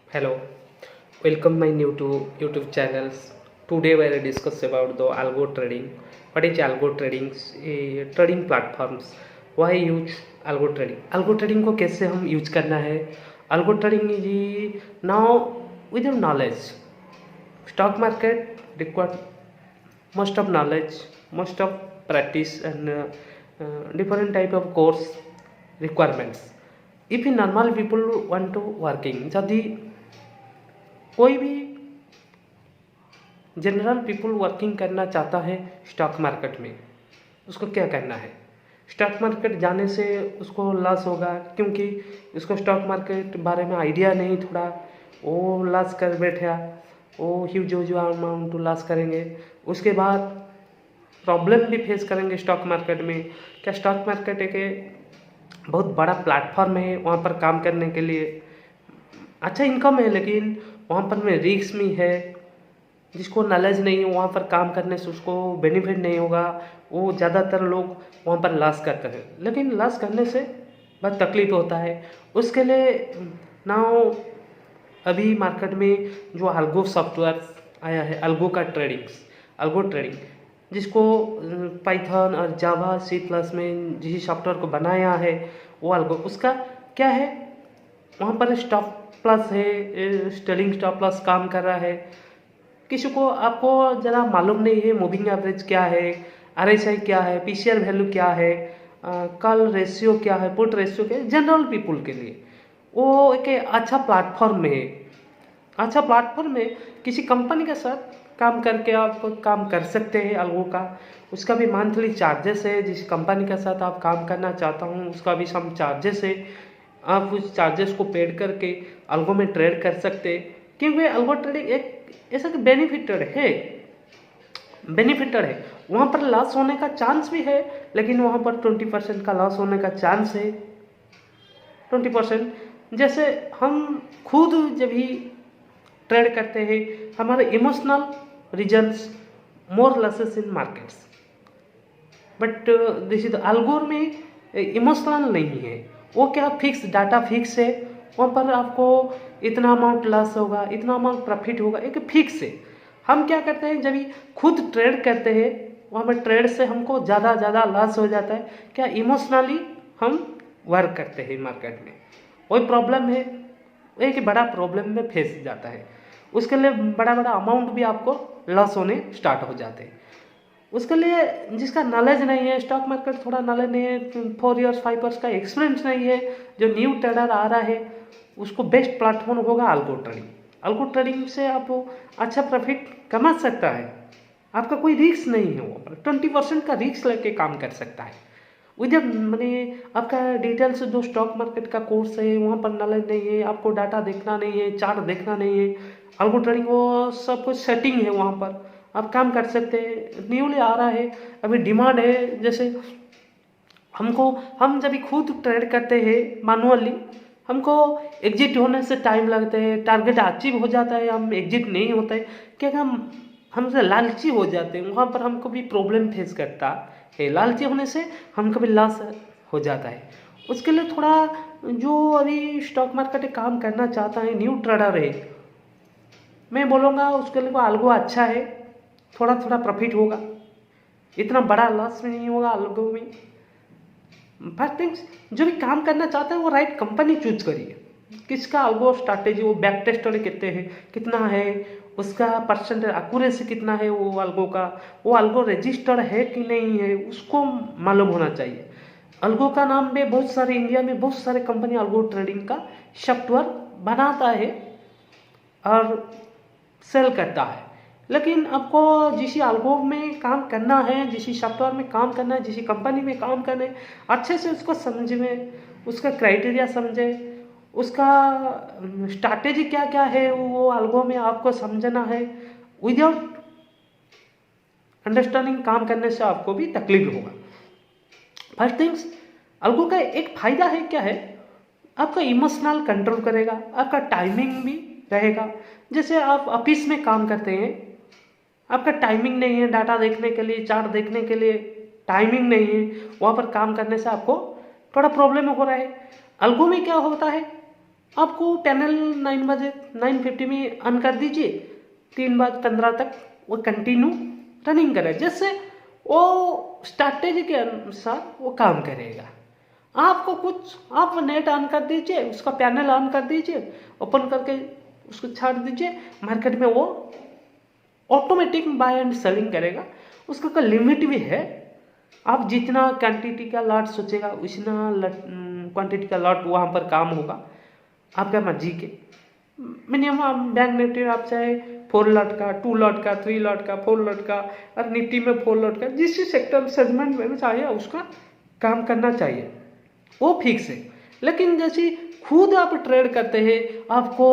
Hello, welcome my new to YouTube channels. Today we will discuss about the algo trading. What is algo trading? Trading platforms. Why use algo trading? Algo trading को कैसे हम use करना है? Algo trading is now with your knowledge. Stock market require most of knowledge, most of practice and different type of course requirements. If normal people want to working, यदि कोई भी general people working करना चाहता है stock market में, उसको क्या करना है? स्टॉक मार्केट जाने से उसको लॉस होगा, क्योंकि उसको स्टॉक मार्केट बारे में आइडिया नहीं, थोड़ा वो लॉस कर बैठा, वो ह्यूज अमाउंट लॉस करेंगे। उसके बाद प्रॉब्लम भी फेस करेंगे स्टॉक मार्केट में। क्या स्टॉक मार्केट एक बहुत बड़ा प्लेटफॉर्म है, वहाँ पर काम करने के लिए अच्छा इनकम है, लेकिन वहाँ पर में रिस्क भी है। जिसको नॉलेज नहीं है वहाँ पर काम करने से उसको बेनिफिट नहीं होगा। वो ज़्यादातर लोग वहाँ पर लॉस करते हैं, लेकिन लॉस करने से बहुत तकलीफ होता है। उसके लिए नाउ अभी मार्केट में जो अल्गो सॉफ्टवेयर आया है, अल्गो ट्रेडिंग, जिसको पाइथन और जावा सी प्लस में जिस सॉफ्टवेयर को बनाया है वो अल्गो, उसका क्या है, वहाँ पर स्टॉप प्लस है, स्टेलिंग स्टॉप प्लस काम कर रहा है। किसी को आपको ज़रा मालूम नहीं है मूविंग एवरेज क्या है, आरएसआई क्या है, पीसीआर वैल्यू क्या है, कॉल रेशियो क्या है, पुट रेशियो क्या है, जनरल पीपल के लिए वो एक अच्छा प्लेटफॉर्म है। अच्छा प्लेटफॉर्म में किसी कंपनी के साथ काम करके आप काम कर सकते हैं अल्गो का। उसका भी मंथली चार्जेस है। जिस कंपनी के साथ आप काम करना चाहता हूँ उसका भी सम चार्जेस है। आप उस चार्जेस को पेड करके अल्गो में ट्रेड कर सकते हैं, क्योंकि अल्गो ट्रेडिंग एक ऐसा कि बेनिफिटेड है। वहाँ पर लॉस होने का चांस भी है, लेकिन वहाँ पर 20% का लॉस होने का चांस है। 20% जैसे हम खुद जब भी ट्रेड करते हैं, हमारे emotional reasons more losses in markets, but this is algo में इमोशनल नहीं है। वो क्या फिक्स डाटा फिक्स है, वहाँ पर आपको इतना अमाउंट लॉस होगा, इतना अमाउंट प्रॉफिट होगा, एक फिक्स है। हम क्या करते हैं, जब भी खुद ट्रेड करते हैं वहाँ पर ट्रेड से हमको ज़्यादा लॉस हो जाता है। क्या इमोशनली हम वर्क करते हैं मार्केट में, वही प्रॉब्लम है, एक बड़ा प्रॉब्लम में फेस जाता है। उसके लिए बड़ा अमाउंट भी आपको लॉस होने स्टार्ट हो जाते हैं। उसके लिए जिसका नॉलेज नहीं है, स्टॉक मार्केट थोड़ा नॉलेज नहीं है, 4 इयर्स 5 इयर्स का एक्सपीरियंस नहीं है, जो न्यू ट्रेडर आ रहा है, उसको बेस्ट प्लेटफॉर्म होगा अल्गो ट्रेडिंग से आप अच्छा प्रॉफिट कमा सकता है। आपका कोई रिस्क नहीं है, वो 20% का रिस्क लेके काम कर सकता है। जब मैंने आपका डिटेल्स जो स्टॉक मार्केट का कोर्स है वहाँ पर नॉलेज नहीं है, आपको डाटा देखना नहीं है, चार्ट देखना नहीं है, अल्गो ट्रेडिंग वो सब कुछ सेटिंग है, वहाँ पर आप काम कर सकते हैं। न्यूली आ रहा है, अभी डिमांड है। जैसे हम जब भी खुद ट्रेड करते हैं मैनुअली, हमको एग्जिट होने से टाइम लगता है, टारगेट अचीव हो जाता है, हम एग्जिट नहीं होता है, क्या हमसे लालची हो जाते हैं। वहाँ पर हमको भी प्रॉब्लम फेस करता है, लालची होने से हमको भी लॉस हो जाता है। उसके लिए थोड़ा जो अभी स्टॉक मार्केट में काम करना चाहता है, न्यू ट्रेडर है, मैं बोलूँगा उसके लिए अल्गो अच्छा है। थोड़ा प्रॉफिट होगा, इतना बड़ा लॉस नहीं होगा अल्गो में। फर्स्ट थिंग्स, जो भी काम करना चाहता है वो राइट कंपनी चूज करिए। किसका अल्गो स्ट्रैटेजी, वो बैक टेस्टेड कितना है, उसका परसेंटेज एक्यूरेसी कितना है, वो अल्गो रजिस्टर्ड है कि नहीं है, उसको मालूम होना चाहिए। अल्गो का नाम भी बहुत सारे इंडिया में बहुत सारे कंपनी अल्गो ट्रेडिंग का सॉफ्टवेयर बनाता है और सेल करता है, लेकिन आपको जिस अल्गो में काम करना है, जिस सॉफ्टवेयर में काम करना है, जिस कंपनी में काम करना है, अच्छे से उसको समझे, उसका क्राइटेरिया समझे, उसका स्ट्रैटेजी क्या क्या है, वो अल्गो में आपको समझना है। विदाउट अंडरस्टैंडिंग काम करने से आपको भी तकलीफ होगा। फर्स्ट थिंग्स, अल्गो का एक फायदा है, क्या है, आपका इमोशनल कंट्रोल करेगा, आपका टाइमिंग भी रहेगा। जैसे आप ऑफिस में काम करते हैं, आपका टाइमिंग नहीं है डाटा देखने के लिए, चार्ट देखने के लिए टाइमिंग नहीं है, वहाँ पर काम करने से आपको थोड़ा प्रॉब्लम हो रहा है। अल्गो में क्या होता है, आपको पैनल 9 बजे 9:50 में ऑन कर दीजिए, 3:15 तक वो कंटिन्यू रनिंग करे, जिससे वो स्ट्रैटेजी के अनुसार वो काम करेगा। आपको कुछ आप नेट ऑन कर दीजिए, उसका पैनल ऑन कर दीजिए, ओपन करके उसको छाड़ दीजिए, मार्केट में वो ऑटोमेटिक बाय एंड सेलिंग करेगा। उसका कोई लिमिट भी है, आप जितना क्वांटिटी का लॉट सोचेगा उतना क्वांटिटी का लॉट वहाँ पर काम होगा आपका मर्जी के। मिनिमम बैंक निफ्टी आप चाहे 4 लॉट का, 2 लॉट का, 3 लॉट का, 4 लॉट का, और निफ्टी में 4 लॉट का, जिस सेक्टर सेगमेंट में चाहिए उसका काम करना चाहिए, वो फिक्स है। लेकिन जैसे खुद आप ट्रेड करते हैं, आपको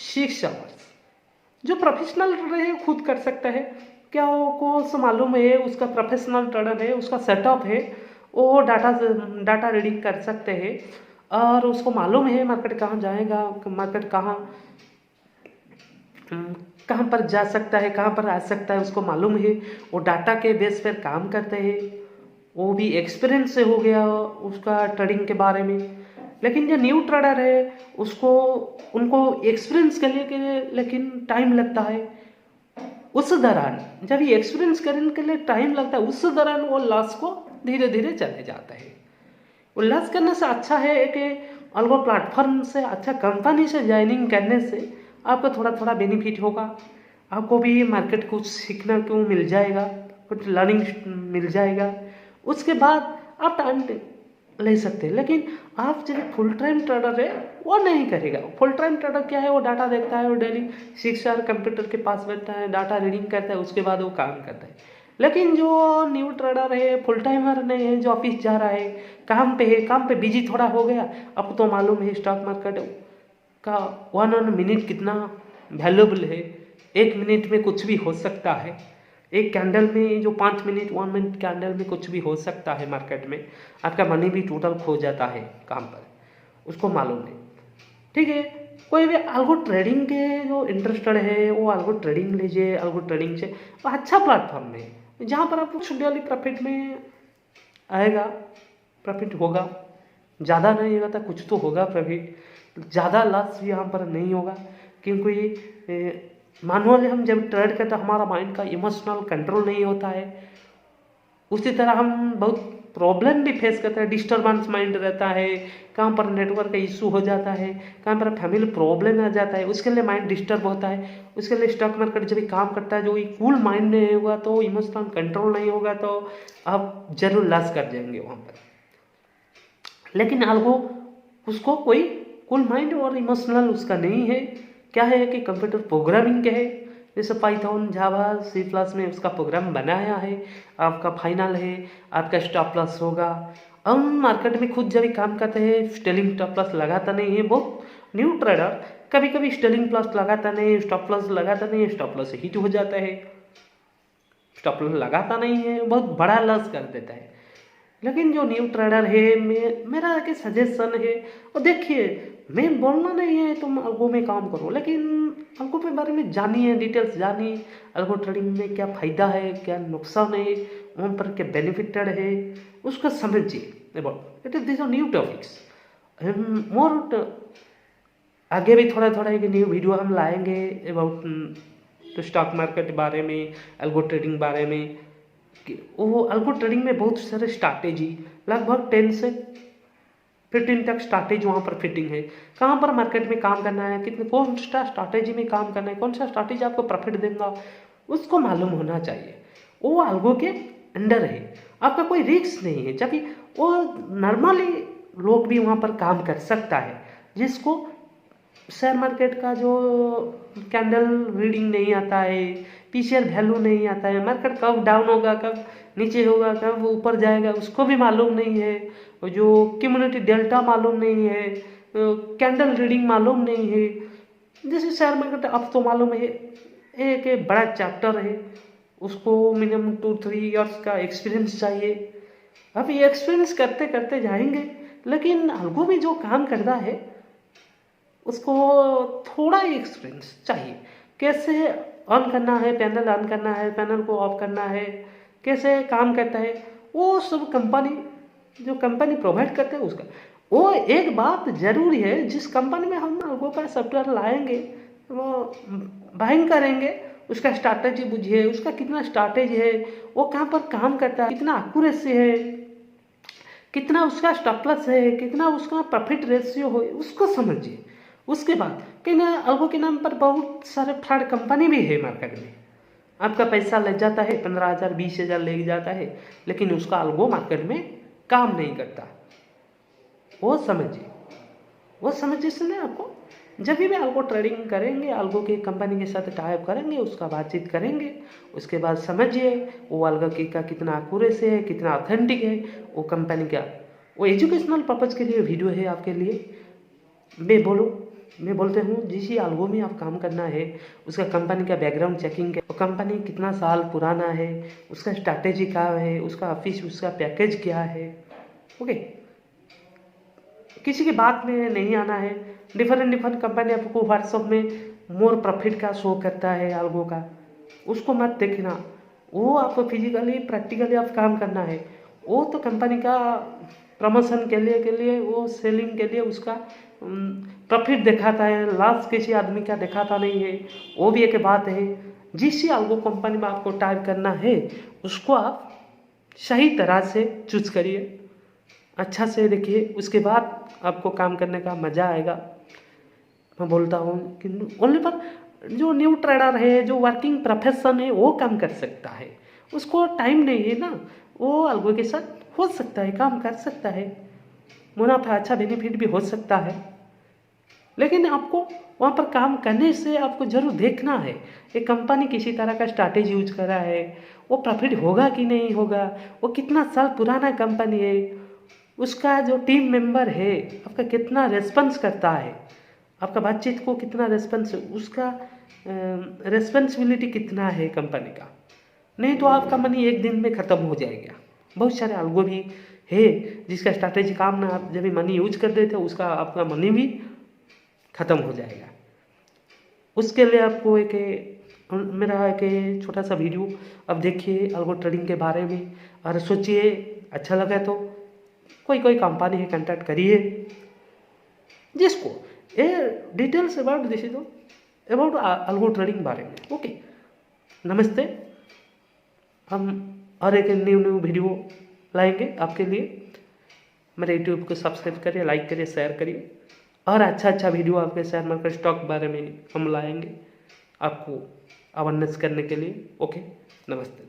6 आवर्स, जो प्रोफेशनल ट्रेडर है खुद कर सकता है। क्या वो को मालूम है, उसका प्रोफेशनल ट्रेडर है, उसका सेटअप है, वो डाटा रीडिंग कर सकते हैं, और उसको मालूम है मार्केट कहाँ जाएगा, मार्केट कहाँ पर जा सकता है, कहाँ पर आ सकता है, उसको मालूम है। वो डाटा के बेस पर काम करते हैं, वो भी एक्सपीरियंस से हो गया उसका ट्रेडिंग के बारे में। लेकिन जो न्यू ट्रेडर है उनको एक्सपीरियंस करने के लिए लेकिन टाइम लगता है। उस दौरान जब ये एक्सपीरियंस करने के लिए टाइम लगता है, उस दौरान वो लॉस को धीरे धीरे चले जाता है। उल्लास करने से अच्छा है कि अल्गो प्लेटफॉर्म से, अच्छा कंपनी से ज्वाइनिंग करने से आपको थोड़ा थोड़ा बेनिफिट होगा, आपको भी मार्केट कुछ सीखने को मिल जाएगा, कुछ लर्निंग मिल जाएगा। उसके बाद आप टाइम ले सकते हैं। लेकिन आप जब फुल टाइम ट्रेडर है वो नहीं करेगा। फुल टाइम ट्रेडर क्या है, वो डाटा देखता है, वो डेली 6 आवर कंप्यूटर के पास बैठता है, डाटा रीडिंग करता है, उसके बाद वो काम करता है। लेकिन जो न्यू ट्रेडर है, फुल टाइमर नहीं है, जो ऑफिस जा रहा है, काम पे है, काम पे बिजी थोड़ा हो गया, अब तो मालूम है स्टॉक मार्केट का 1 मिनट कितना वैल्यूबल है। 1 मिनट में कुछ भी हो सकता है। एक कैंडल में जो 5 मिनट 1 मिनट कैंडल में कुछ भी हो सकता है मार्केट में, आपका मनी भी टोटल खो जाता है काम पर, उसको मालूम नहीं। ठीक है, कोई भी अल्गो ट्रेडिंग के जो इंटरेस्टेड है वो अल्गो ट्रेडिंग लीजिए। अल्गो ट्रेडिंग से वो अच्छा प्लेटफॉर्म है जहाँ पर आपको डेली प्रॉफिट में आएगा, प्रॉफिट होगा, ज़्यादा नहीं होगा तो कुछ तो होगा प्रॉफिट, ज़्यादा लॉस भी यहाँ पर नहीं होगा। क्योंकि मैनुअली हम जब ट्रेड करते हैं हमारा माइंड का इमोशनल कंट्रोल नहीं होता है। उसी तरह हम बहुत प्रॉब्लम भी फेस करते हैं, डिस्टर्बेंस माइंड रहता है, कहाँ पर नेटवर्क का इशू हो जाता है, कहाँ पर फैमिली प्रॉब्लम आ जाता है, उसके लिए माइंड डिस्टर्ब होता है। उसके लिए स्टॉक मार्केट जब भी काम करता है, जो कूल माइंड नहीं होगा तो इमोशनल कंट्रोल नहीं होगा तो आप जरूर लॉस कर जाएंगे वहाँ पर। लेकिन अल्गो उसको कोई कूल माइंड और इमोशनल उसका नहीं है। क्या है कि कंप्यूटर प्रोग्रामिंग के है, जैसे पाइथन, जावा, C+ में उसका प्रोग्राम बनाया है, आपका फाइनल है, आपका स्टॉप लॉस होगा। हम मार्केट में खुद जब काम करते हैं स्टेलिंग स्टॉप लॉस लगाता नहीं है। बहुत न्यू ट्रेडर कभी कभी स्टेलिंग लॉस लगाता नहीं, स्टॉप लॉस लगाता नहीं है, स्टॉप लॉस हिट हो जाता है, स्टॉप लॉस लगाता नहीं है, बहुत बड़ा लॉस कर देता है। लेकिन जो न्यू ट्रेडर है, मेरा एक सजेशन है, और देखिए मैं बोलना नहीं है तुम अल्गो में काम करो, लेकिन अल्गो के बारे में जानिए, डिटेल्स जानिए, अल्गो ट्रेडिंग में क्या फ़ायदा है, क्या नुकसान है, वहाँ पर क्या बेनिफिटेड है, उसको समझिए। About it is this new topics more आगे भी थोड़ा थोड़ा एक न्यू वीडियो हम लाएंगे अबाउट स्टॉक मार्केट के बारे में, अल्गो ट्रेडिंग बारे में। वो अल्गो ट्रेडिंग में बहुत सारे स्ट्रैटेजी, लगभग 10 से 15 तक स्ट्रैटेजी वहाँ पर फिटिंग है। कहाँ पर मार्केट में काम करना है, कितने कौन सा स्ट्रैटेजी में काम करना है, कौन सा स्ट्रैटेजी आपको प्रॉफिट देगा, उसको मालूम होना चाहिए। वो अल्गो के अंडर है, आपका कोई रिस्क नहीं है। जबकि वो नॉर्मली लोग भी वहाँ पर काम कर सकता है, जिसको शेयर मार्केट का जो कैंडल रीडिंग नहीं आता है, पीसीआर वैल्यू नहीं आता है, मार्केट कब डाउन होगा, कब नीचे होगा, कब ऊपर जाएगा, उसको भी मालूम नहीं है, जो कम्युनिटी डेल्टा मालूम नहीं है, कैंडल रीडिंग मालूम नहीं है। जैसे शेयर मार्केट अब तो मालूम है, एक बड़ा चैप्टर है, उसको मिनिमम 2-3 ईयर्स का एक्सपीरियंस चाहिए। अब ये एक्सपीरियंस करते करते जाएंगे। लेकिन अल्गो में जो काम करता है उसको थोड़ा ही एक्सपीरियंस चाहिए, कैसे ऑन करना है, पैनल ऑन करना है, पैनल को ऑफ करना है, कैसे काम करता है, वो सब कंपनी जो कंपनी प्रोवाइड करते हैं उसका वो एक बात जरूरी है, जिस कंपनी में हम अल्गो का सॉफ्टवेयर लाएंगे वो बाइंग करेंगे, उसका स्ट्रैटेजी बुझिए, उसका कितना स्ट्रैटेजी है, वो कहाँ पर काम करता है, कितना एक्यूरेसी है, कितना उसका स्टॉप लॉस है, कितना उसका प्रॉफिट रेशियो हो, उसको समझिए। उसके बाद कि ना अल्गो के नाम पर बहुत सारे फ्रॉड कंपनी भी है मार्केट में। आपका पैसा लग जाता है, 15,000 20,000 ले जाता है, लेकिन उसका अल्गो मार्केट में काम नहीं करता। वो समझिए, वो समझिए सुने। आपको जब भी अल्गो ट्रेडिंग करेंगे, अल्गो की कंपनी के साथ टाइप करेंगे, उसका बातचीत करेंगे, उसके बाद समझिए वो अल्गो की का कितना एक्यूरेसी है, कितना ऑथेंटिक है वो कंपनी का। वो एजुकेशनल पर्पज़ के लिए वीडियो है आपके लिए। मैं बोलते हूँ जिस अल्गो में आप काम करना है, उसका कंपनी का बैकग्राउंड चेकिंग है, वो कंपनी कितना साल पुराना है, उसका स्ट्रैटेजी क्या है, उसका ऑफिस, उसका पैकेज क्या है। ओके, किसी की बात में नहीं आना है। डिफरेंट कंपनी आपको व्हाट्सअप में मोर प्रॉफिट का शो करता है अल्गो का, उसको मत देखना। वो आपको फिजिकली प्रैक्टिकली आप काम करना है। वो तो कंपनी का प्रमोशन के लिए वो सेलिंग के लिए उसका प्रॉफिट दिखाता है, लॉस किसी आदमी का दिखाता नहीं है। वो भी एक बात है। जिस अल्गो कंपनी में आपको टाइप करना है, उसको आप सही तरह से चूज करिए, अच्छा से देखिए, उसके बाद आपको काम करने का मज़ा आएगा। मैं बोलता हूँ कि ओनली पर जो न्यू ट्रेडर है, जो वर्किंग प्रोफेशन है, वो काम कर सकता है। उसको टाइम नहीं है ना, वो अल्गो के साथ हो सकता है, काम कर सकता है, मुनाफा अच्छा बेनिफिट भी हो सकता है। लेकिन आपको वहाँ पर काम करने से आपको जरूर देखना है कि कंपनी किसी तरह का स्ट्रैटेजी यूज कर रहा है, वो प्रॉफिट होगा कि नहीं होगा, वो कितना साल पुराना कंपनी है, उसका जो टीम मेंबर है आपका कितना रेस्पॉन्स करता है, आपका बातचीत को कितना रेस्पॉन्स, उसका रेस्पॉन्सिबिलिटी कितना है कंपनी का। नहीं तो आपका मनी एक दिन में ख़त्म हो जाएगा। बहुत सारे अल्गो भी है जिसका स्ट्रैटेजी काम ना, आप जब भी मनी यूज कर देते हो उसका आपका मनी भी ख़त्म हो जाएगा। उसके लिए आपको एक मेरा एक छोटा सा वीडियो अब देखिए अल्गो ट्रेडिंग के बारे में, और सोचिए अच्छा लगा तो कोई कंपनी है कांटेक्ट करिए जिसको ये details about this is about algo trading बारे में। ओके, नमस्ते। हम और एक न्यू वीडियो लाएंगे आपके लिए। मेरे यूट्यूब को सब्सक्राइब करिए, लाइक करिए, शेयर करिए, और अच्छा वीडियो आपके शेयर मार्केट स्टॉक बारे में हम लाएंगे आपको अवेयरनेस करने के लिए। ओके, नमस्ते।